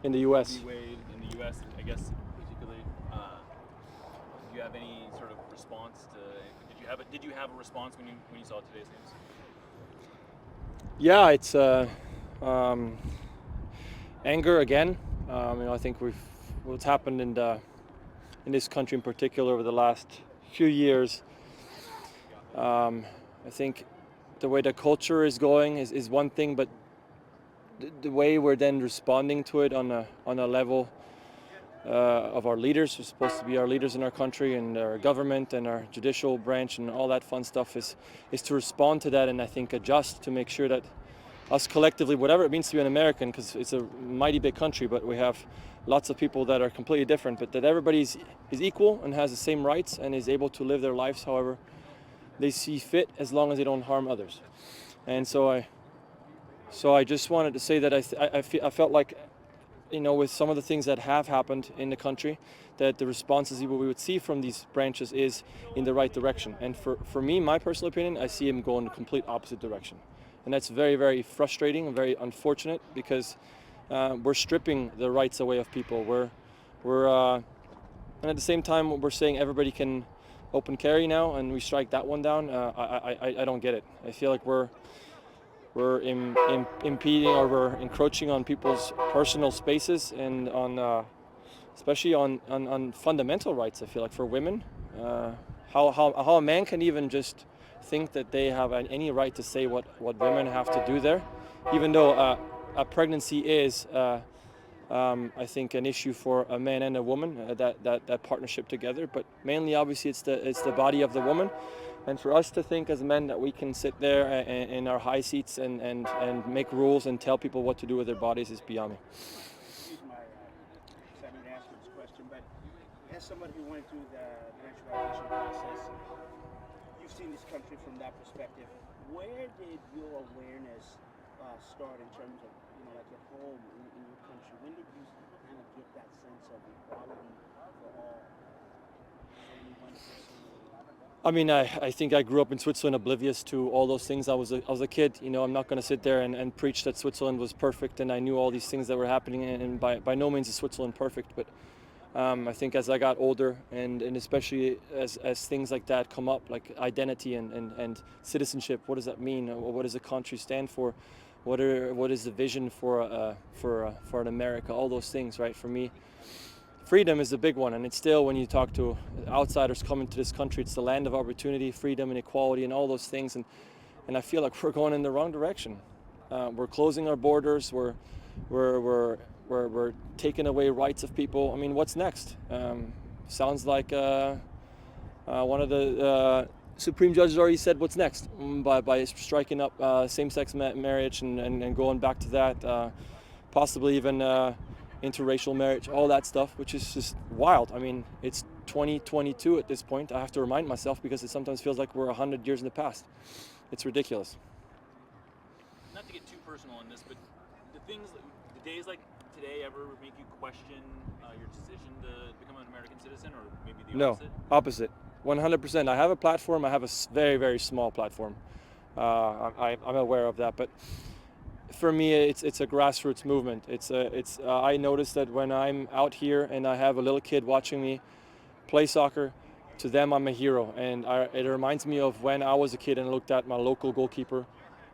in the Roe U.S. v. Wade in the U.S. I guess particularly. Do you have any sort of response to? Did you have a response when you saw today's news? Yeah, it's um, anger again. I think what's happened in this country in particular over the last few years. I think the way the culture is going is one thing, but the way we're then responding to it on a level of our leaders, who's supposed to be our leaders in our country, and our government and our judicial branch and all that fun stuff is to respond to that, and I think adjust to make sure that us collectively, whatever it means to be an American, because it's a mighty big country, but we have lots of people that are completely different, but that everybody is equal and has the same rights and is able to live their lives however they see fit, as long as they don't harm others. And so I just wanted to say that I felt like, with some of the things that have happened in the country, that the responses we would see from these branches is in the right direction. And for me, my personal opinion, I see them go in the complete opposite direction. And that's very, very frustrating and very unfortunate, because we're stripping the rights away of people. And at the same time, we're saying everybody can open carry now, and we strike that one down. I don't get it. I feel like we're impeding, or we're encroaching on people's personal spaces, and on especially on fundamental rights. I feel like for women, how a man can even just think that they have any right to say what women have to do there, even though a pregnancy is I think an issue for a man and a woman, that partnership together. But mainly, obviously, it's the body of the woman. And for us to think as men that we can sit there in our high seats and make rules and tell people what to do with their bodies is beyond me. Excuse my excitement to ask you this question, but as somebody who went through the naturalization process, you've seen this country from that perspective. Where did your awareness start in terms of, like at home in your country? When did you kind of get that sense of equality for all? Only one person. I mean, I think I grew up in Switzerland oblivious to all those things. I was a kid. I'm not going to sit there and preach that Switzerland was perfect, and I knew all these things that were happening, and by no means is Switzerland perfect. But I think as I got older, and especially as things like that come up, like identity and citizenship, what does that mean? What does a country stand for? What is the vision for an America? All those things, right? For me, freedom is the big one, and it's still, when you talk to outsiders coming to this country, it's the land of opportunity, freedom, and equality, and all those things. And I feel like we're going in the wrong direction. We're closing our borders. We're taking away rights of people. I mean, what's next? Sounds like one of the Supreme judges already said what's next, by striking up same-sex marriage and going back to that, possibly even interracial marriage, all that stuff, which is just wild. I mean, it's 2022 at this point. I have to remind myself, because it sometimes feels like we're 100 years in the past. It's ridiculous. Not to get too personal on this, but the days like today ever make you question your decision to become an American citizen, or maybe the opposite? No, opposite. 100%. I have a platform. I have a very, very small platform. I'm aware of that, but for me, it's a grassroots movement. I notice that when I'm out here and I have a little kid watching me play soccer, to them I'm a hero, and it reminds me of when I was a kid and looked at my local goalkeeper,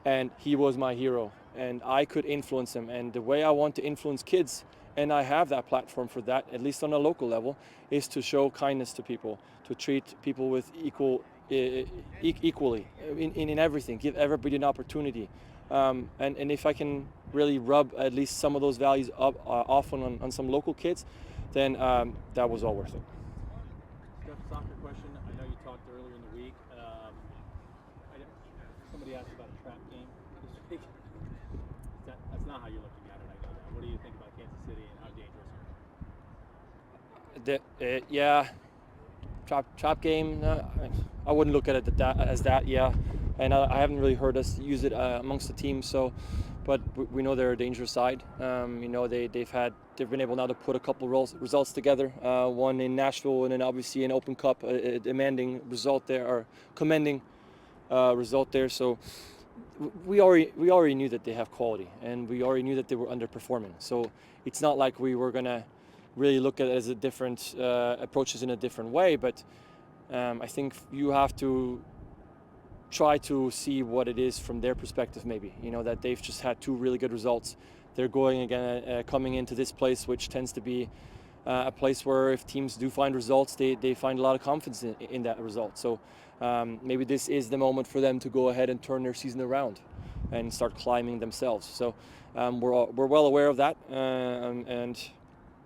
and he was my hero, and I could influence him. And the way I want to influence kids, and I have that platform for that, at least on a local level, is to show kindness to people, to treat people with equally in everything, give everybody an opportunity. And if I can really rub at least some of those values off on some local kids, then that was all worth it. Steph, soccer question. I know you talked earlier in the week. Somebody asked about a trap game this week. That's not how you're looking at it, I know that. What do you think about Kansas City and how dangerous are they? Yeah, trap game. I wouldn't look at it as that. Yeah, and I haven't really heard us use it amongst the team. So, but we know they're a dangerous side. They've been able now to put a couple results together. One in Nashville, and then obviously an Open Cup, a demanding result there, or commending result there. So we already knew that they have quality, and we already knew that they were underperforming. So it's not like we were gonna really look at it as a different approaches in a different way. But I think you have to try to see what it is from their perspective. Maybe that they've just had 2 really good results. They're going again, coming into this place, which tends to be a place where if teams do find results, they find a lot of confidence in that result. So maybe this is the moment for them to go ahead and turn their season around and start climbing themselves. So we're well aware of that, and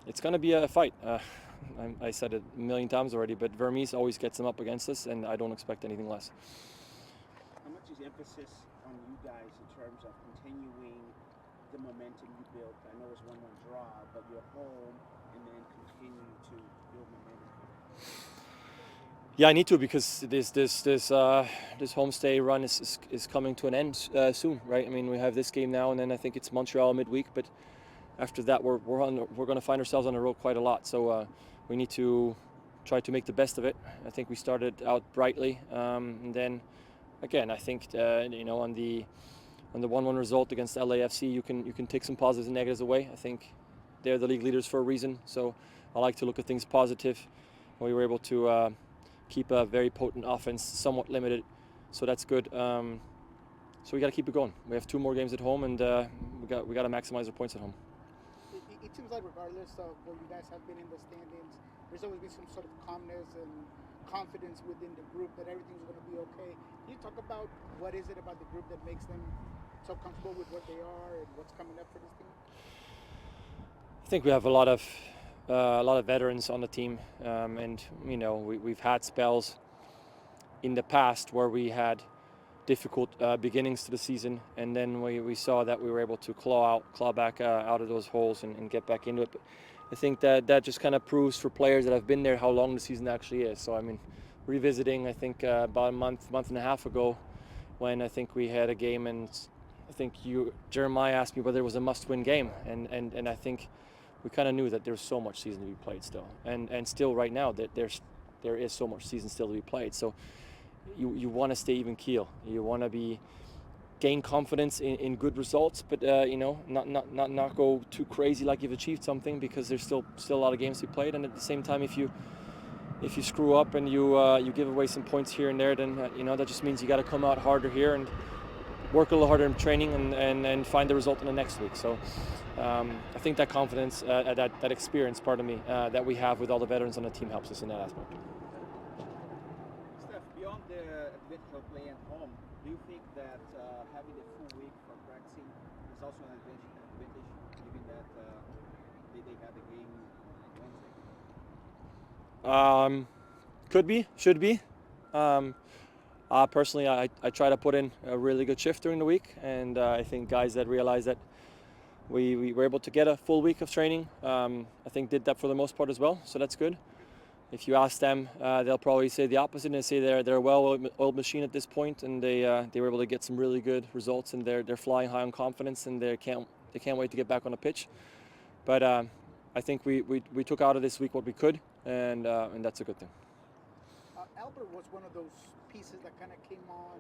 it's going to be a fight. I said it a million times already, but Vermes always gets them up against us, and I don't expect anything less. How much is emphasis on you guys in terms of continuing the momentum you built? I know it's 1-1 draw, but you're home, and then continue to build momentum. Yeah, I need to, because this homestay run is coming to an end soon, right? I mean, we have this game now, and then I think it's Montreal midweek, but after that we're going to find ourselves on the road quite a lot. So we need to try to make the best of it. I think we started out brightly, and then again, I think on the 1-1 result against LAFC, you can take some positives and negatives away. I think they're the league leaders for a reason, so I like to look at things positive. We were able to keep a very potent offense somewhat limited, so that's good. So we got to keep it going. We have 2 more games at home, and we got to maximize our points at home. It seems like regardless of where you guys have been in the standings, there's always been some sort of calmness and confidence within the group that everything's going to be okay. Can you talk about what is it about the group that makes them so comfortable with what they are and what's coming up for this team? I think we have a lot of veterans on the team, and we've had spells in the past where we had difficult beginnings to the season, and then we saw that we were able to claw back out of those holes and get back into it. But I think that just kind of proves for players that have been there how long the season actually is. So I mean, revisiting, I think about a month and a half ago, when I think we had a game, and I think Jeremiah asked me whether it was a must-win game, and I think we kind of knew that there's so much season to be played still, and still right now that there is so much season still to be played. So you want to stay even keel. You want to gain confidence in good results, but not go too crazy like you've achieved something, because there's still a lot of games to be played. And at the same time, if you screw up and you give away some points here and there, then that just means you got to come out harder here and work a little harder in training and find the result in the next week. So I think that confidence, that experience, that we have with all the veterans on the team helps us in that aspect. Steph, beyond the advantage of playing at home, do you think that having a full week for practicing is also an advantage, given that they had the game Wednesday? Could be, should be. Personally, I try to put in a really good shift during the week, and I think guys that realize that we were able to get a full week of training, I think did that for the most part as well, so that's good. If you ask them, they'll probably say the opposite, and say they're a well-oiled machine at this point, and they were able to get some really good results, and they're flying high on confidence, and they can't wait to get back on the pitch. But I think we took out of this week what we could, and that's a good thing. Albert was one of those pieces that kind of came on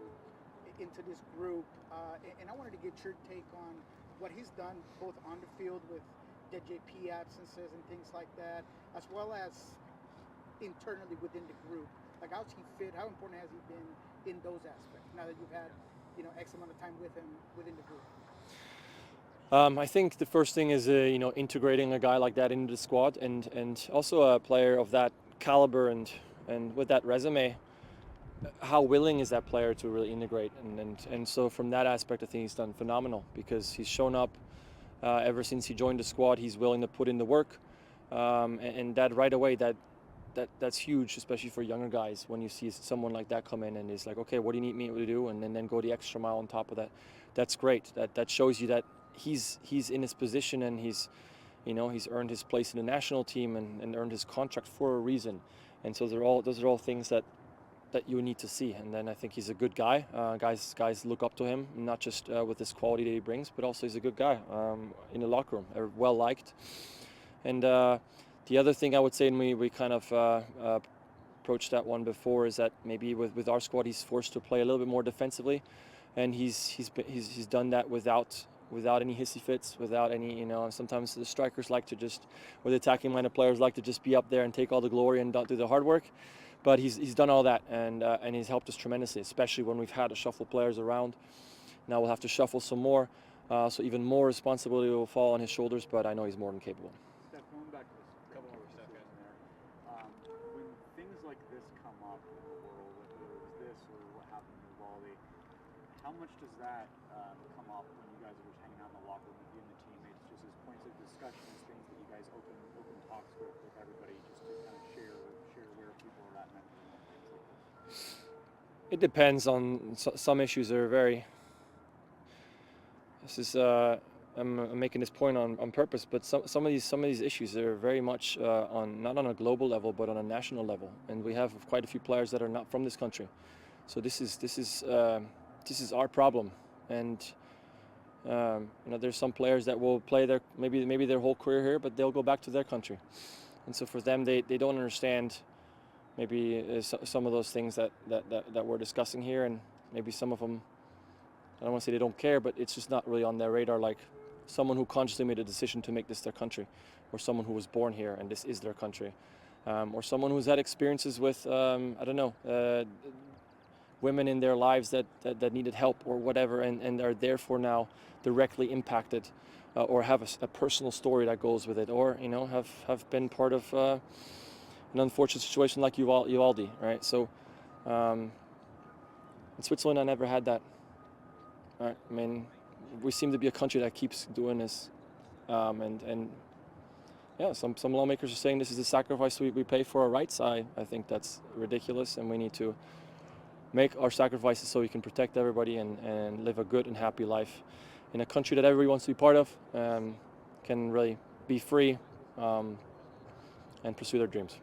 into this group, and I wanted to get your take on what he's done both on the field with the JP absences and things like that, as well as internally within the group. Like, how's he fit? How important has he been in those aspects now that you've had X amount of time with him within the group? I think the first thing is integrating a guy like that into the squad, and also a player of that caliber and with that resume. How willing is that player to really integrate? And so from that aspect, I think he's done phenomenal, because he's shown up ever since he joined the squad. He's willing to put in the work, and that right away, that's huge, especially for younger guys. When you see someone like that come in and is like, okay, what do you need me to do? And then go the extra mile on top of that. That's great. That shows you that he's in his position, and he's earned his place in the national team and earned his contract for a reason. And so those are all things that you need to see. And then I think he's a good guy. Guys look up to him, not just with his quality that he brings, but also he's a good guy in the locker room, well liked. And the other thing I would say, and we kind of approached that one before, is that maybe with our squad he's forced to play a little bit more defensively. and he's done that without any hissy fits, without any, sometimes the strikers like to just, or the attacking minded players like to just be up there and take all the glory and not do the hard work. But he's done all that, and he's helped us tremendously, especially when we've had to shuffle players around. Now we'll have to shuffle some more, so even more responsibility will fall on his shoulders, but I know he's more than capable. Steph, going back to this, a couple more stuff in there. When things like this come up in the world, whether it was this or what happened in Uvalde, how much does that come up when you guys are just hanging out in the locker room with you and the teammates, just as points of discussion, as things that you guys open talks with everybody, just to kind of share where people are at mentally and things like this? It depends on some issues are very. This is I'm making this point on purpose, but some of these issues are very much not on a global level, but on a national level, and we have quite a few players that are not from this country. So this is our problem, and there's some players that will play their maybe their whole career here, but they'll go back to their country, and so for them they don't understand maybe some of those things that we're discussing here, and maybe some of them, I don't want to say they don't care, but it's just not really on their radar, like someone who consciously made a decision to make this their country, or someone who was born here and this is their country, or someone who's had experiences with women in their lives that needed help or whatever, and are therefore now directly impacted, or have a personal story that goes with it, or have been part of an unfortunate situation like Uvalde, right? So in Switzerland I never had that. Right. I mean, we seem to be a country that keeps doing this, and yeah, some lawmakers are saying this is a sacrifice we pay for our rights. I think that's ridiculous, and we need to make our sacrifices so we can protect everybody and live a good and happy life in a country that everybody wants to be part of, can really be free and pursue their dreams.